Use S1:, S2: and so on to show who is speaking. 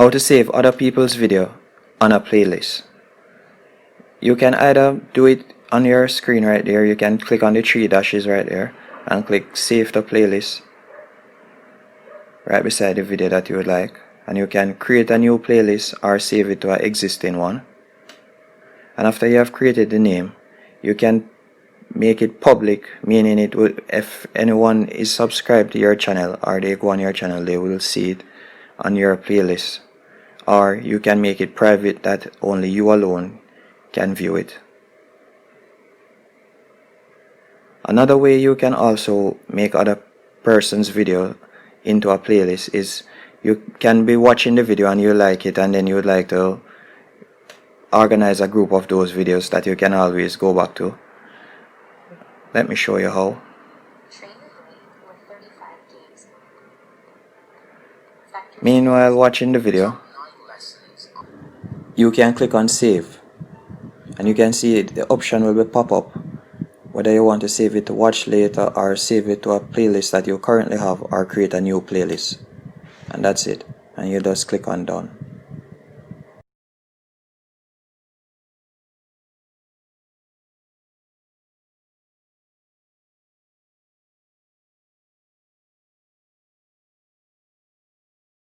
S1: How to save other people's video on a playlist. You can either do it on your screen right there. You can click on the three dashes right there and click save to playlist right beside the video that you would like, and you can create a new playlist or save it to an existing one. And after you have created the name, you can make it public, meaning it would, if anyone is subscribed to your channel or they go on your channel, they will see it on your playlist. Or you can make it private, that only you alone can view it. Another way you can also make other person's video into a playlist is you can be watching the video and you like it, and then you would like to organize a group of those videos that you can always go back to. Let me show you how. Meanwhile, watching the video, you can click on save, and you can see the option will be pop up whether you want to save it to watch later or save it to a playlist that you currently have or create a new playlist. And that's it, and you just click on done.